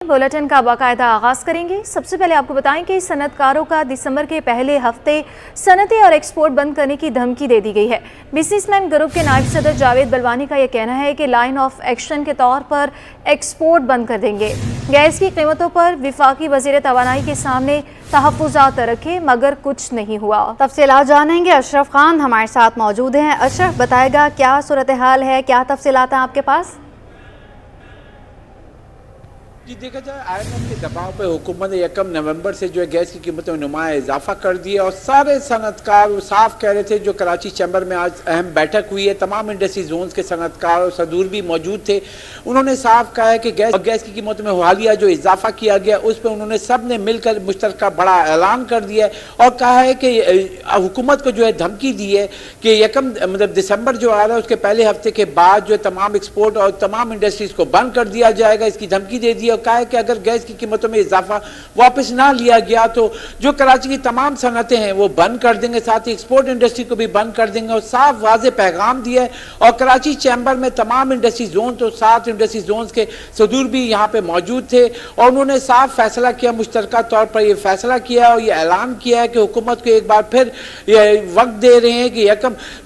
Bulletin का बाकायदा आगाज करेंगे। सबसे पहले आपको बताएं कि सनतकारों का दिसंबर के पहले हफ्ते सनतें और एक्सपोर्ट बंद करने की धमकी दे दी गई है। बिजनेसमैन ग्रुप के नायब सदर जावेद बलवानी का यह कहना है कि लाइन ऑफ एक्शन के तौर पर एक्सपोर्ट बंद कर देंगे। गैस की कीमतों पर विफाकी वजीर तवानाई के सामने तहफ़्फ़ुज़ात रखे मगर कुछ नहीं हुआ। तफसीलात जानेंगे, अशरफ खान हमारे साथ मौजूद हैं। अशरफ, बताएगा क्या सूरत हाल है, क्या तफसीलात हैं आपके पास? जी देखा जाए, IMF के दबाव पे हुकूमत ने 1 नवंबर से जो है गैस की कीमतों में नुमाया इजाफा कर दिया और सारे सनतकार साफ कह रहे थे। जो कराची चैम्बर में आज अहम बैठक हुई है, तमाम इंडस्ट्री जोन्स के सनतकार और सदूर भी मौजूद थे। उन्होंने साफ कहा है कि गैस की कीमतों में हालिया जो इजाफा किया गया उस पर उन्होंने सब ने मिलकर मुश्तरका बड़ा ऐलान कर दिया है और कहा है कि हुकूमत को जो है धमकी दी है कि 1 दिसंबर जो आ रहा है उसके पहले हफ्ते के बाद जो है तमाम एक्सपोर्ट और तमाम इंडस्ट्रीज को बंद कर दिया जाएगा। इसकी धमकी दे दी है। कहा है कि अगर गैस की कीमतों में इजाफा वापस ना लिया गया तो जो कराची की तमाम सनतें हैं वो बंद कर देंगे, साथ ही एक्सपोर्ट इंडस्ट्री को भी बंद कर देंगे। और साफ वाज़ेह पैगाम दिया है और कराची चैम्बर में तमाम इंडस्ट्री जोन तो 7 इंडस्ट्री जोन के सदूर भी यहाँ पे मौजूद थे और उन्होंने साफ फैसला किया, मुश्तरका तौर पर यह फैसला किया और ये ऐलान किया है कि हुकूमत को एक बार फिर वक्त दे रहे हैं कि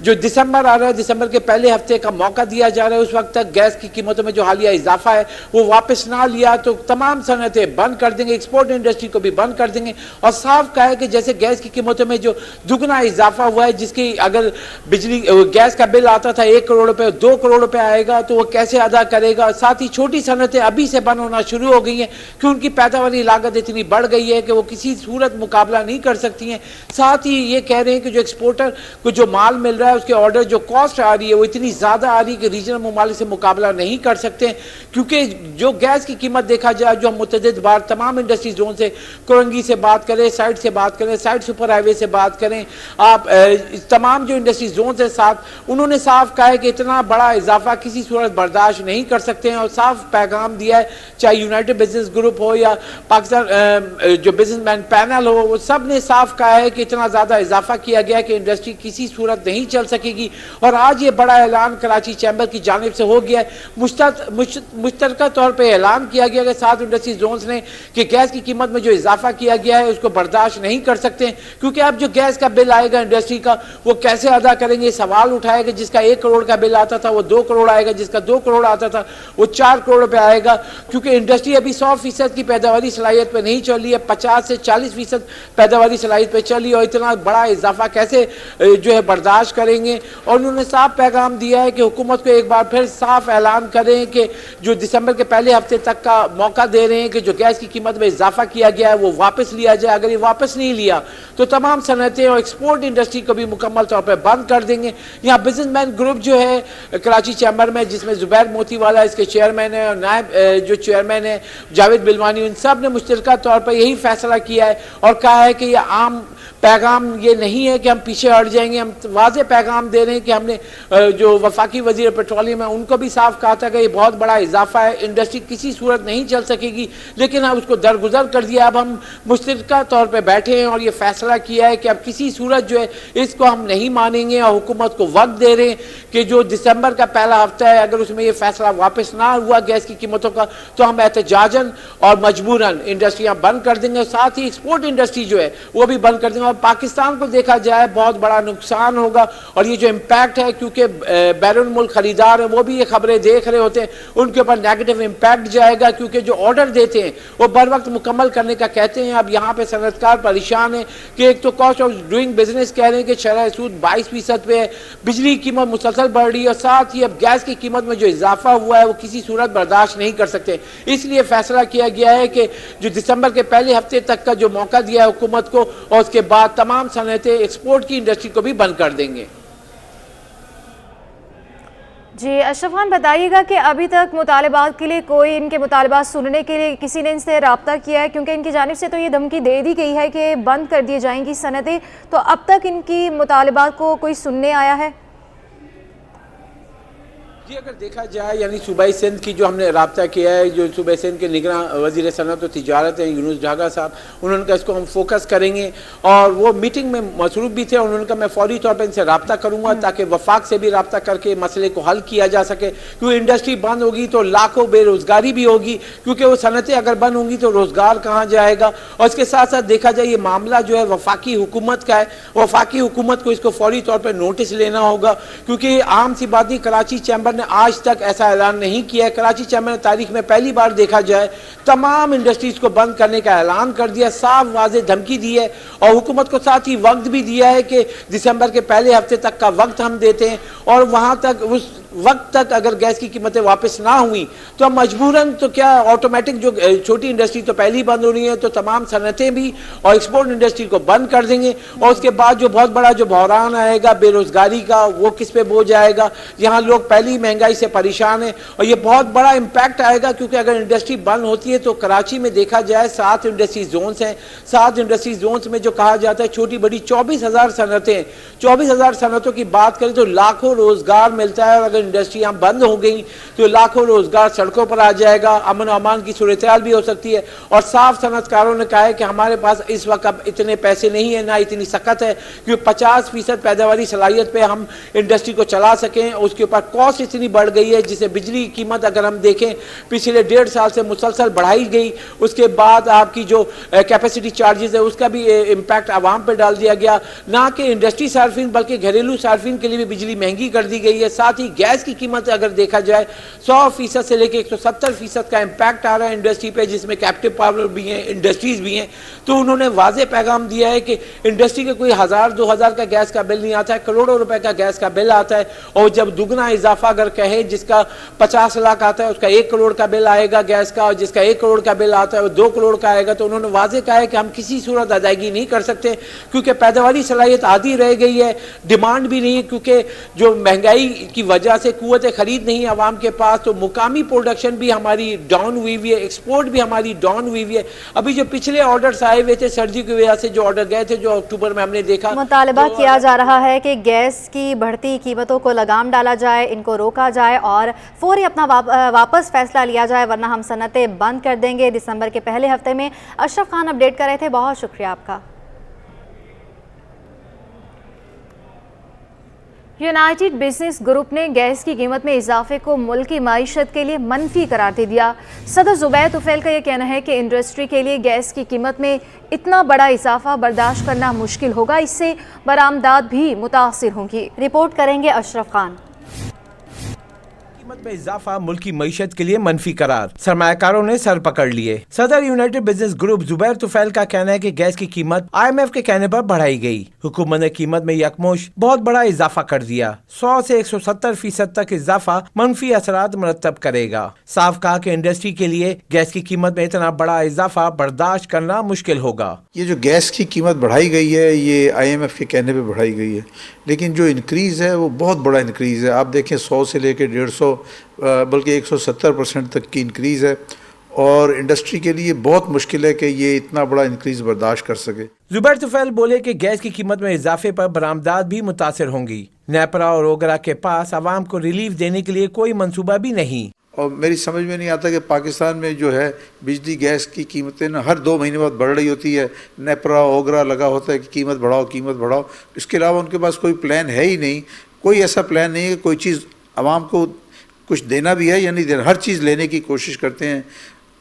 जो दिसंबर आ रहा है, दिसंबर के पहले हफ्ते का मौका दिया जा रहा है। उस वक्त तक गैस की कीमतों में जो हालिया इजाफा है वो वापस ना लिया तो तमाम सनतें बंद कर देंगे, एक्सपोर्ट इंडस्ट्री को भी बंद कर देंगे। और साफ कहा है कि जैसे गैस की कीमतों में जो दुगना इजाफा हुआ है, जिसकी अगर गैस का बिल आता था 1 करोड़ रुपए, 2 करोड़ रुपए आएगा तो वो कैसे अदा करेगा। साथ ही छोटी सनतें अभी से बंद होना शुरू हो गई हैं कि उनकी पैदावारी लागत इतनी बढ़ गई है कि वो किसी सूरत मुकाबला नहीं कर सकती हैं। साथ ही ये कह रहे हैं कि जो एक्सपोर्टर को जो माल मिल रहा है उसके ऑर्डर जो कॉस्ट आ रही है वो इतनी ज़्यादा आ रही है कि रीजनल ममालिक से मुकाबला नहीं कर सकते, क्योंकि जो गैस की कीमत देखा जाए जो मुतअद्दिद बार तमाम इंडस्ट्री जोन से, कोरंगी से बात करें, साइड से बात करें, साइड सुपर हाईवे से बात करें, आप तमाम जो इंडस्ट्री जोन से साथ उन्होंने साफ कहा है कि इतना बड़ा इजाफा किसी सूरत बर्दाश्त नहीं कर सकते हैं और साफ पैगाम दिया है, चाहे यूनाइटेड बिजनेस ग्रुप हो या पाकिस्तान जो बिजनेसमैन पैनल हो, वो सब ने साफ कहा है कि इतना ज़्यादा इजाफा किया गया है कि इंडस्ट्री किसी सूरत नहीं चल सकेगी। और आज ये बड़ा ऐलान कराची चैम्बर की जानिब से हो गया है। मुश्तरका तौर पर ऐलान किया गया कि 7 इंडस्ट्री जोन्स ने कि गैस की कीमत में जो इजाफा किया गया है उसको बर्दाश्त नहीं कर सकते, क्योंकि अब जो गैस का बिल आएगा इंडस्ट्री का वो कैसे अदा करेंगे। सवाल उठाएगा जिसका 1 करोड़ का बिल आता था वो 2 करोड़ आएगा, जिसका 2 करोड़ आता था वो 4 करोड़ रुपए आएगा, क्योंकि इंडस्ट्री अभी 100% की पैदावारी सलाहियत पे नहीं चल रही है, 50 से 40% पैदावारी सलाहियत पे चली और इतना बड़ा इजाफा कैसे जो है बर्दाश्त करेंगे। और उन्होंने साफ पैगाम दिया है कि हुकूमत को एक बार फिर साफ ऐलान करें कि जो दिसंबर के पहले हफ्ते तक का मौका दे रहे हैं कि जो गैस की कीमत में इजाफा किया गया है वो वापस लिया जाए। अगर ये वापस नहीं लिया तो तमाम सनतें और एक्सपोर्ट इंडस्ट्री को भी मुकम्मल तौर पर बंद कर देंगे। यहाँ बिजनेसमैन ग्रुप जो है कराची चैम्बर में, जिसमें जुबैर मोतीवाला इसके चेयरमैन है और नायब जो चेयरमैन है जावेद बिलवानी, उन सब ने मुश्तरका तौर पर यही फैसला किया है और कहा है कि ये आम पैगाम ये नहीं है कि हम पीछे हट जाएंगे। हम वाज़ेह पैगाम दे रहे हैं कि हमने जो वफाकी वजीर पेट्रोलियम है उनको भी साफ कहा था कि ये बहुत बड़ा इजाफा है, इंडस्ट्री किसी सूरत नहीं चल सकेगी, लेकिन हम उसको दरगुजर कर दिया। अब हम मुश्तरका तौर पे बैठे हैं और ये फैसला किया है कि अब किसी सूरत जो है इसको हम नहीं मानेंगे और हुकूमत को वक्त दे रहे हैं कि जो दिसंबर का पहला हफ्ता है अगर उसमें ये फैसला वापस ना हुआ गैस की कीमतों का तो हम एहतजाजन और मजबूरन इंडस्ट्रियाँ बंद कर देंगे। साथ ही एक्सपोर्ट इंडस्ट्री जो है वो भी बंद कर देंगे। पाकिस्तान को देखा जाए बहुत बड़ा नुकसान होगा और ये जो इम्पैक्ट है, क्योंकि बैरून मुल्क खरीदार है वो भी ये खबरें देख रहे होते हैं, उनके ऊपर नेगेटिव इम्पैक्ट जाएगा, क्योंकि जो ऑर्डर देते हैं वो बर वक्त मुकम्मल करने का कहते हैं। अब यहाँ पे सनतकार परेशान है कि एक तो कॉस्ट ऑफ डूइंग बिजनेस कह रहे हैं कि शरह सूद 22% पे है, बिजली की कीमत मुसलसल बढ़ रही है और साथ ही अब गैस की कीमत में जो इजाफा हुआ है वो किसी सूरत बर्दाश्त नहीं कर सकते। इसलिए फैसला किया गया है कि जो दिसंबर के पहले हफ्ते तक का जो मौका दिया है हुकूमत को और उसके बाद तमाम सनतें एक्सपोर्ट की इंडस्ट्री को भी बंद कर देंगे। जी अशरफ खान, बताइएगा कि अभी तक मुतालबात के लिए कोई इनके मुतालबात सुनने के लिए किसी ने इनसे रब्ता किया है, क्योंकि इनकी जानिब से तो ये धमकी दे दी गई है कि बंद कर दी जाएंगी सनतें, तो अब तक इनकी मुतालबात को कोई सुनने आया है? जी अगर देखा जाए यानी सूबाई सिंध की जो हमने रब्ता किया है, जो सूबाई सिंध के निगरान वज़ीर सनअत और तिजारत हैं यूनुस ढागा साहब, उन्होंने कहा इसको हम फोकस करेंगे और वो मीटिंग में मसरूफ़ भी थे। उन्होंने कहा मैं फौरी तौर पर इनसे रब्ता करूँगा ताकि वफाक से भी रब्ता करके मसले को हल किया जा सके, क्योंकि इंडस्ट्री बंद होगी तो लाखों बेरोज़गारी भी होगी, क्योंकि वो सनतें अगर बंद होंगी तो रोज़गार कहाँ जाएगा। और इसके साथ साथ देखा जाए ये मामला जो है वफाकी हुकूमत का है, वफाकी हुकूमत को इसको फौरी तौर पर नोटिस लेना होगा, क्योंकि आम सी बात नहीं, कराची चैम्बर ने आज तक ऐसा ऐलान नहीं किया है। कराची चैम्बर ने तारीख में पहली बार देखा जाए तमाम इंडस्ट्रीज को बंद करने का ऐलान कर दिया, साफ वाज़े धमकी दी है और हुकूमत को साथ ही वक्त भी दिया है कि दिसंबर के पहले हफ्ते तक का वक्त हम देते हैं और वहां तक उस वक्त तक अगर गैस की कीमतें वापस ना हुई तो हम मजबूरन तो क्या ऑटोमेटिक जो छोटी इंडस्ट्री तो पहले ही बंद हो रही है तो तमाम सनतें भी और एक्सपोर्ट इंडस्ट्री को बंद कर देंगे और उसके बाद जो बहुत बड़ा जो बहरान आएगा बेरोजगारी का वो किस पे बोझ आएगा। यहाँ लोग पहली ही महंगाई से परेशान हैं और ये बहुत बड़ा इम्पैक्ट आएगा, क्योंकि अगर इंडस्ट्री बंद होती है तो कराची में देखा जाए 7 इंडस्ट्री जोन्स हैं। 7 इंडस्ट्री जोन्स में जो कहा जाता है छोटी बड़ी 24,000 सनतें, 24,000 सनतों की बात करें तो लाखों रोजगार मिलता है और अगर इंडस्ट्रियां बंद हो गई तो लाखों रोजगार सड़कों पर आ जाएगा, अमन अमान की सूरत-ए-हाल भी हो सकती है। और साफ सनतकारों ने कहा है कि हमारे पास इस वक्त अब इतने पैसे नहीं है, ना इतनी सख्त है कि 50% पैदावारी सलाहियत पे हम इंडस्ट्री को चला सकें। उसके ऊपर कॉस्ट इतनी बढ़ गई है, जिसे बिजली की कीमत अगर हम देखें पिछले 1.5 साल से मुसलसल बढ़ाई गई, उसके बाद आपकी जो कैपेसिटी चार्जेस है उसका भी इम्पैक्ट आवाम पर डाल दिया गया। ना कि इंडस्ट्री सार्फिन बल्कि घरेलू सार्फिन के लिए भी बिजली महंगी कर दी गई है। साथ ही गैस की कीमत अगर देखा जाए 100% से लेकर 170% का इम्पैक्ट आ रहा है इंडस्ट्री पे, जिसमें कैप्टिव पावर भी हैं, इंडस्ट्रीज भी हैं। तो उन्होंने वाज़े पैगाम दिया है कि इंडस्ट्री के कोई 1000-2000 का गैस का बिल नहीं आता है, करोड़ों रुपए का गैस का बिल आता है और जब दुगना इजाफा अगर कहे जिसका 50 लाख आता है उसका 1 करोड़ का बिल आएगा गैस का, और जिसका 1 करोड़ का बिल आता है वो 2 करोड़ का आएगा। तो उन्होंने वाज़े कहा है कि हम किसी सूरत अदायगी नहीं कर सकते क्योंकि पैदावारी सलाहियत आधी रह गई है, डिमांड भी नहीं है, क्योंकि जो महंगाई की वजह से कुव्वत खरीद नहीं आवाम के पास, तो मुकामी प्रोडक्शन भी हमारी डाउन हुई हुई है, एक्सपोर्ट भी हमारी डाउन हुई हुई है। अभी जो पिछले ऑर्डर्स आए हुए थे सर्दी की वजह से जो ऑर्डर गए थे, जो अक्टूबर में हमने देखा, मुतालबा किया जा रहा है कि गैस की बढ़ती कीमतों को लगाम डाला जाए, इनको रोका जाए और फौरी अपना वापस फैसला लिया जाए, वरना हम सनतें बंद कर देंगे दिसंबर के पहले हफ्ते में। अशरफ खान अपडेट कर रहे थे, बहुत शुक्रिया आपका। यूनाइटेड बिजनेस ग्रुप ने गैस की कीमत में इजाफे को मुल्की मईशत के लिए मनफी करार दे दिया। सदर जुबैर तुफैल का यह कहना है कि इंडस्ट्री के लिए गैस की कीमत में इतना बड़ा इजाफा बर्दाश्त करना मुश्किल होगा, इससे बरामदात भी मुतासिर होंगी। रिपोर्ट करेंगे अशरफ खान। कीमत में इजाफा मुल्की मईशत के लिए मनफी करार, सरमायाकारों ने सर पकड़ लिए। सदर United business group Zubair Tufail का कहना है कि गैस की कीमत IMF के कहने पर बढ़ाई गई। हुकूमत ने कीमत में यकमुश बहुत बड़ा इजाफा कर दिया। 100 से 170% तक इजाफा मनफी असरात मरतब करेगा। साफ कहा कि इंडस्ट्री के लिए गैस की कीमत में इतना बड़ा इजाफा बर्दाश्त करना मुश्किल होगा। ये जो गैस की कीमत बढ़ाई गई है ये IMF के कहने पे बढ़ाई गई है, लेकिन जो इंक्रीज़ है वो बहुत बड़ा इंक्रीज़ है। आप देखें 100 से लेकर 150 बल्कि 170% तक की इंक्रीज़ है और इंडस्ट्री के लिए बहुत मुश्किल है कि ये इतना बड़ा इंक्रीज़ बर्दाश्त कर सके। जुबैर तुफैल बोले कि गैस की कीमत में इजाफे पर बरामदात भी मुतासिर होंगी। नेपरा और ओगरा के पास आवाम को रिलीफ देने के लिए कोई मंसूबा भी नहीं। और मेरी समझ में नहीं आता कि पाकिस्तान में जो है बिजली गैस की कीमतें ना हर 2 महीने बाद बढ़ रही होती है। नेपरा ओगरा लगा होता है कि कीमत बढ़ाओ। इसके अलावा उनके पास कोई प्लान है ही नहीं। कोई ऐसा प्लान नहीं है कि कोई चीज़ आवाम को कुछ देना भी है या नहीं देना, हर चीज़ लेने की कोशिश करते हैं।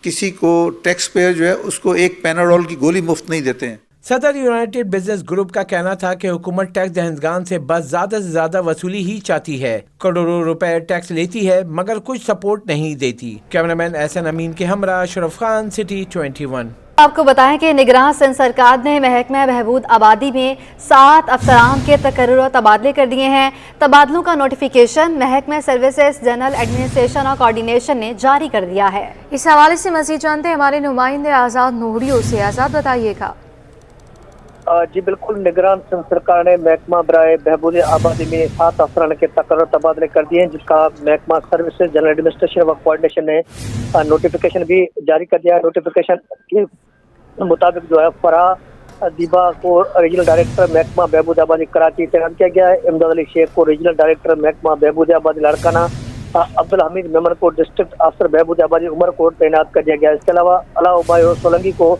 किसी को टैक्स पेयर जो है उसको एक पैनाडोल की गोली मुफ्त नहीं देते हैं। सदर यूनाइटेड बिजनेस ग्रुप का कहना था कि हुकूमत टैक्स दहनदगान से बस ज्यादा से ज्यादा वसूली ही चाहती है। करोड़ों रुपए टैक्स लेती है मगर कुछ सपोर्ट नहीं देती। कैमरामैन एहसन अमीन के हमरा अशरफ खान, सिटी 21। आपको बताएं कि निगरान सिंध सरकार ने महकमा बहबूद आबादी में 7 अफसरान के तकर्रुर और तबादले कर दिए हैं। तबादलों का नोटिफिकेशन महकमा सर्विसेज जनरल एडमिनिस्ट्रेशन और कोऑर्डिनेशन ने जारी कर दिया है। इस हवाले से मज़ीद जानते हैं हमारे नुमाइंदे आज़ाद नूरियों से। आज़ाद, बताइएगा। जी बिल्कुल, निगरान सिंध सरकार ने महकमा बराए बहबूद आबादी में 7 अफसरान के तकर्रुर तबादले कर दिए हैं, जिसका महकमा सर्विसेज जनरल एडमिनिस्ट्रेशन व कोऑर्डिनेशन ने नोटिफिकेशन भी जारी कर दिया है। नोटिफिकेशन के मुताबिक जो है फराह दीबा को रीजनल डायरेक्टर महकमा बहबूद आबादी कराची तैनात किया गया है। इमदाद अली शेख को रीजनल डायरेक्टर महकमा बहबूद आबादी लाड़काना, अब्दुल हमीद मेमन को डिस्ट्रिक्ट अफसर बहबूद आबादी उमरकोट तैनात कर दिया गया। इसके अलावा अला उबाय सोलंकी को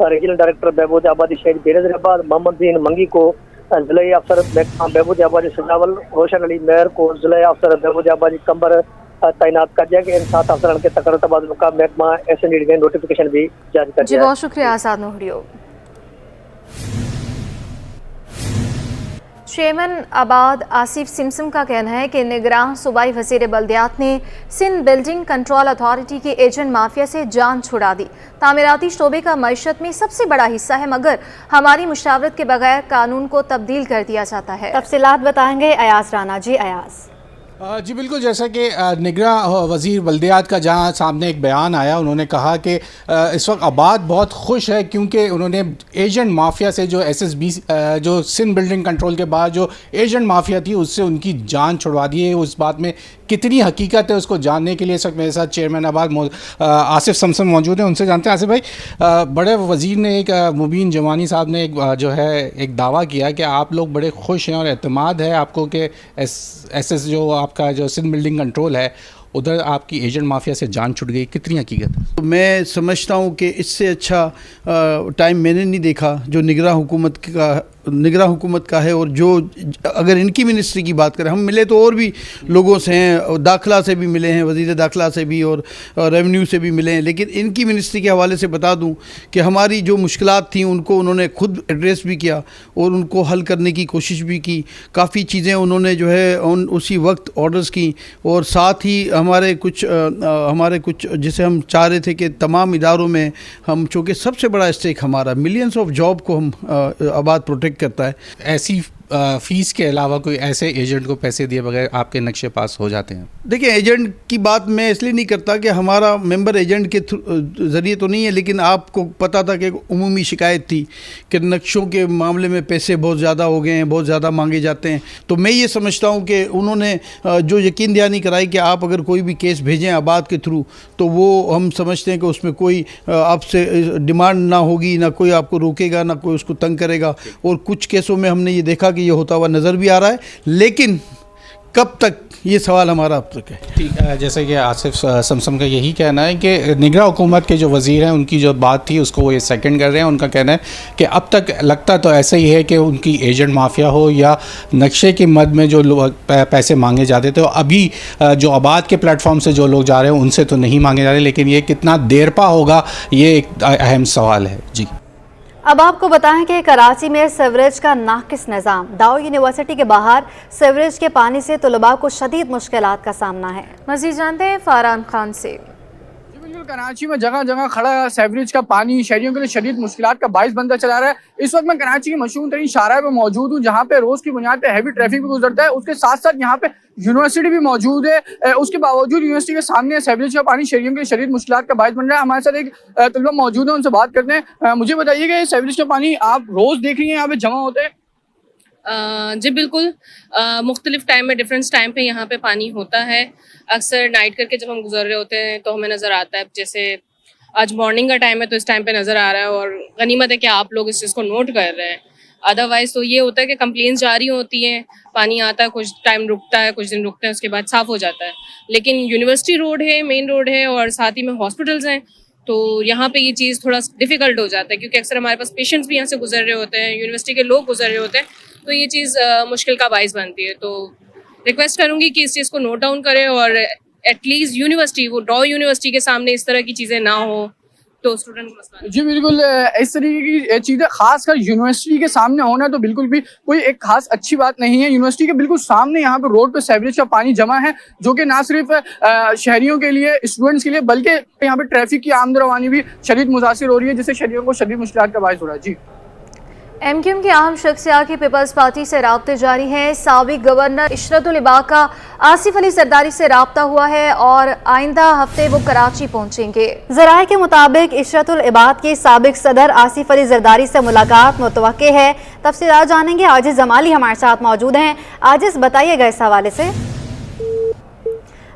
रीजनल डायरेक्टर बहबूद आबादी शहर बेनज़ीराबाद, मोहम्मद दीन मंगी को जिला अफसर महकमा बहबूद आबादी सजावल, रोशन अली मेयर को जिला अफसर बहबूद आबादी कंबर तैनात कर दिया गया। इन 7 अफसरान के तकर्र तबादलों का महकमा SND ने नोटिफिकेशन भी जारी कर जी दिया। बहुत शुक्रिया आजाद नोहरियो। चेयरमैन आबाद आसिफ सिमसम का कहना है कि निगरान सूबाई वज़ीर बल्दियात ने सिंध बिल्डिंग कंट्रोल अथॉरिटी के एजेंट माफिया से जान छुड़ा दी। तामीराती शोबे का मईशत में सबसे बड़ा हिस्सा है, मगर हमारी मुशावरत के बगैर कानून को तब्दील कर दिया जाता है। तफसीलात बताएंगे अयाज राना। जी अयाज। जी बिल्कुल, जैसा कि निगरां वज़ीर बल्दियात का जहां सामने एक बयान आया, उन्होंने कहा कि इस वक्त आबाद बहुत खुश है क्योंकि उन्होंने एजेंट माफिया से जो SSB जो सिंध बिल्डिंग कंट्रोल के बाद जो एजेंट माफिया थी उससे उनकी जान छुड़वा दी है। उस बात में कितनी हकीकत है उसको जानने के लिए इस वक्त मेरे साथ चेयरमैन आबाद आसिफ समसम मौजूद हैं। उनसे जानते हैं। आसिफ भाई, बड़े वज़ीर ने एक मुबीन जवानी साहब ने एक जो है एक दावा किया कि आप लोग बड़े खुश हैं और एतमाद है आपको कि SS जो आपका जो सिंध बिल्डिंग कंट्रोल है उधर आपकी एजेंट माफिया से जान छुट गई, कितनी हकीकत है? तो मैं समझता हूँ कि इससे अच्छा टाइम मैंने नहीं देखा जो निगरां हुकूमत का है। और जो अगर इनकी मिनिस्ट्री की बात करें, हम मिले तो और भी लोगों से हैं, दाखिला से भी मिले हैं, वज़ीर दाखिला से भी और रेवेन्यू से भी मिले हैं, लेकिन इनकी मिनिस्ट्री के हवाले से बता दूं कि हमारी जो मुश्किलात थी उनको उन्होंने खुद एड्रेस भी किया और उनको हल करने की कोशिश भी की। काफ़ी चीज़ें उन्होंने जो है उसी वक्त ऑर्डर्स की और साथ ही हमारे कुछ जिसे हम चाह रहे थे कि तमाम इदारों में हम, चूँकि सबसे बड़ा स्टेक हमारा मिलियंस ऑफ जॉब को हम आबाद प्रोटेक्ट करता है। ऐसी फ़ीस के अलावा कोई ऐसे एजेंट को पैसे दिए बगैर आपके नक्शे पास हो जाते हैं? देखिए, एजेंट की बात मैं इसलिए नहीं करता कि हमारा मेंबर एजेंट के ज़रिए तो नहीं है, लेकिन आपको पता था कि उमूमी शिकायत थी कि नक्शों के मामले में पैसे बहुत ज़्यादा हो गए हैं, बहुत ज़्यादा मांगे जाते हैं। तो मैं ये समझता हूँ कि उन्होंने जो यकीन दहानी कराई कि आप अगर कोई भी केस भेजें आबाद के थ्रू तो वो हम समझते हैं कि उसमें कोई आपसे डिमांड ना होगी, ना कोई आपको रोकेगा, ना कोई उसको तंग करेगा। और कुछ केसों में हमने ये देखा ये होता हुआ नज़र भी आ रहा है, लेकिन कब तक, ये सवाल हमारा अब तक है। ठीक है, जैसे कि आसिफ समसम का यही कहना है कि निगरां हुकूमत के जो वज़ीर हैं उनकी जो बात थी उसको वो ये सेकंड कर रहे हैं। उनका कहना है कि अब तक लगता तो ऐसा ही है कि उनकी एजेंट माफिया हो या नक्शे की मद में जो पैसे मांगे जाते थे, अभी जो आबाद के प्लेटफॉर्म से जो लोग जा रहे हैं उनसे तो नहीं मांगे जा रहे, लेकिन ये कितना देर पा होगा ये एक अहम सवाल है। जी, अब आपको बताएं कि कराची में सीवरेज का नाकिस निज़ाम। दाऊ यूनिवर्सिटी के बाहर सीवरेज के पानी से तलबा को शदीद मुश्किलात का सामना है। मज़ीद जानते हैं फरहान खान से। बिल्कुल, कराची में जगह जगह खड़ा सीवरेज का पानी शहरियों के लिए शदीद मुश्किलात का बाइस बनता चला रहा है। इस वक्त मैं कराची के मशहूर तरीन शाहराह पे मौजूद हूँ, जहाँ पे रोज़ की बुनियाद पे हैवी ट्रैफिक भी गुजरता है। उसके साथ साथ यहाँ पे यूनिवर्सिटी भी मौजूद है। उसके बावजूद यूनिवर्सिटी के सामने सीवरेज का पानी शहरियों के लिए शदीद मुश्किलात का बाइस बन रहा है। हमारे साथ एक तलबा मौजूद है, उनसे बात करते हैं। मुझे बताइए कि सीवरेज का पानी आप रोज़ देख रही हैं यहाँ पे जमा होते हैं? जी बिल्कुल, मुख्तलिफ टाइम में डिफरेंट टाइम पे यहाँ पे पानी होता है। अक्सर नाइट करके जब हम गुजर रहे होते हैं तो हमें नज़र आता है, जैसे आज मॉर्निंग का टाइम है तो इस टाइम पे नज़र आ रहा है, और गनीमत है कि आप लोग इस चीज़ को नोट कर रहे हैं। अदरवाइज़ तो ये होता है कि कंप्लेंट्स जारी होती हैं, पानी आता है, कुछ टाइम रुकता है, कुछ दिन रुकते हैं, उसके बाद साफ़ हो जाता है। लेकिन यूनिवर्सिटी रोड है, मेन रोड है, और साथ ही में हॉस्पिटल्स हैं, तो यहाँ पे ये चीज़ थोड़ा डिफ़िकल्ट हो जाता है, क्योंकि अक्सर हमारे पास पेशेंट्स भी यहाँ से गुजर रहे होते हैं, यूनिवर्सिटी के लोग गुजर रहे होते हैं, तो ये चीज़ मुश्किल का बाइस बनती है। तो रिक्वेस्ट करूँगी कि इस चीज़ को नोट डाउन करें, और एटलीस्ट यूनिवर्सिटी, वो डॉ यूनिवर्सिटी के सामने इस तरह की चीज़ें ना हो तो स्टूडेंट को मसला। जी बिल्कुल, इस तरीके की चीज़ें खासकर यूनिवर्सिटी के सामने होना तो बिल्कुल भी कोई एक खास अच्छी बात नहीं है। यूनिवर्सिटी के बिल्कुल सामने यहाँ पे रोड पे सीवरेज का पानी जमा है, जो कि ना सिर्फ शहरियों के लिए, स्टूडेंट्स के लिए, बल्कि यहाँ पे ट्रैफिक की आमद रवानी भी शदीद मुतासिर हो रही है, जिससे शहरियों को शदीद मुश्किलात का बाइस हो रहा है। जी, MQM की अहम शख्सियत की पीपल्स पार्टी से राब्ते जारी हैं। साबिक गवर्नर इशरतुल इबाक का आसिफ अली जरदारी से राब्ता हुआ है और आइंदा हफ्ते वो कराची पहुंचेंगे। ज़राए के मुताबिक इशरतुल इबाक के साबिक सदर आसिफ अली जरदारी से मुलाकात मुतवक्के है। तफसीलात जानेंगे, आजिज़ जमाली हमारे साथ मौजूद हैं। आजिज़, बताइएगा इस हवाले से।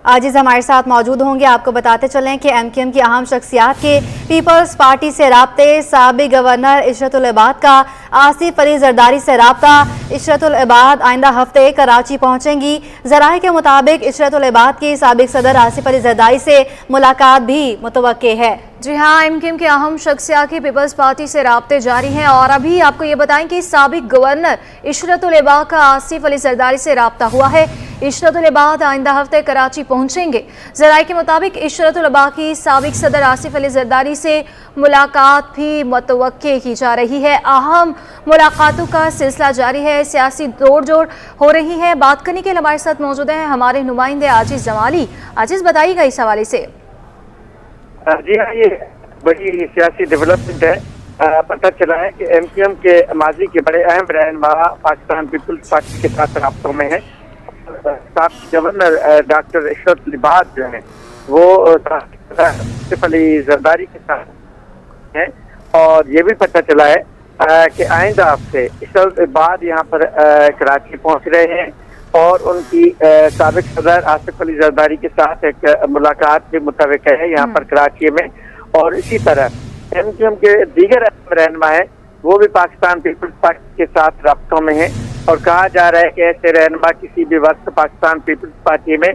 आजिज़ हमारे साथ मौजूद होंगे। आपको बताते चलें कि MQM की अहम शख्सियात के पीपल्स पार्टी से राब्ते, साबिक गवर्नर इशरतुल इबाद का आसिफ अली जरदारी से राब्ता। इशरतुल इबाद आइंदा हफ्ते कराची पहुंचेंगी। ज़राए के मुताबिक इशरतुल इबाद की साबिक सदर आसिफ अली जरदारी से मुलाकात भी मुतवक्के है। जी हाँ, MQM के अहम शख्सियात की पीपल्स पार्टी से राब्ते जारी हैं और अभी आपको ये बताएं कि साबिक गवर्नर इशरतुल इबाद का आसिफ अली जरदारी से राब्ता हुआ है। इशरतुल इबाद आइंदा हफ्ते कराची पहुंचेंगे। ज़राए के मुताबिक इशरतुल इबाद की साबिक सदर आसिफ अली जरदारी से मुलाकात भी मुतवक्के की जा रही है। अहम मुलाकातों का सिलसिला जारी है, सियासी तोड़ जोड़ हो रही है। बात करने के लिए हमारे साथ मौजूद हैं हमारे नुमाइंदे आजिज़ जमाली। आजिज़, बताइएगा इस हवाले से। जी हाँ, ये बड़ी सियासी डेवलपमेंट है। पता चला है कि MQM के माजी के बड़े अहम रहनुमा पाकिस्तान पीपल्स पार्टी के साथ राब्तों में है। साबिक गवर्नर डॉक्टर इशरतुल इबाद जो है वो आसिफ अली जरदारी के साथ है और ये भी पता चला है कि आइंदा हफ्ते इशरतुल इबाद यहाँ पर कराची पहुँच रहे हैं और उनकी साबिक सदर आसिफ अली जरदारी के साथ एक मुलाकात भी मुतवक्का है यहाँ पर कराची में। और इसी तरह MQM के दीगर रहनुमा है वो भी पाकिस्तान पीपल्स पार्टी के साथ राब्तों में है और कहा जा रहा है कि ऐसे रहनुमा किसी भी वक्त पाकिस्तान पीपल्स पार्टी में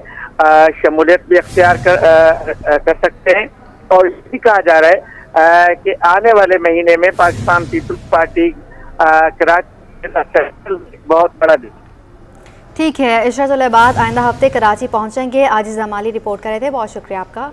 शमूलियत भी अख्तियार कर सकते हैं। और ये भी कहा जा रहा है कि आने वाले महीने में पाकिस्तान पीपल्स पार्टी कराची बहुत बड़ा ठीक है, इशरतुल इबाद आइंदा हफ्ते कराची पहुंचेंगे। आजिज़ जमाली रिपोर्ट कर रहे थे, बहुत शुक्रिया आपका।